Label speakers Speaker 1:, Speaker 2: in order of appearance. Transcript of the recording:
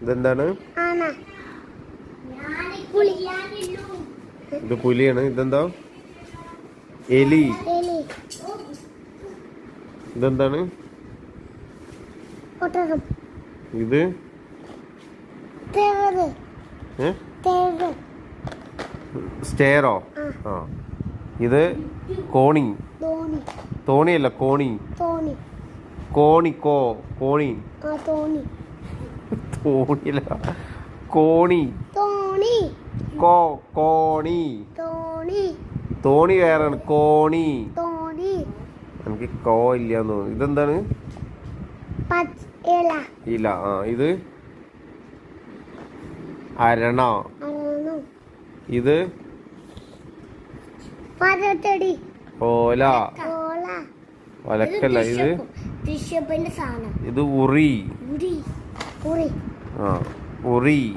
Speaker 1: ഇതെന്താണ്? ഇത് പുലിയാണ്. ഇതെന്താ? എലി. ഇതെന്താണ്? ഇത് സ്റ്റെയറോ? ആ. ഇത് കോണി. തോണിയല്ല, കോണി. കോണി. കോണി. തോണിയല്ല, കോണി. കോണി. തോണി വേറാണ്, കോണി. എനിക്ക് കോ ഇല്ലാന്ന് തോന്നുന്നു. ഇതെന്താണ്? ഇല്ല. ആ. ഇത് അരണ. ഇത് ഓല. ഒലക്കല്ല. ഇത് ഉറി. ആ, ഉറി.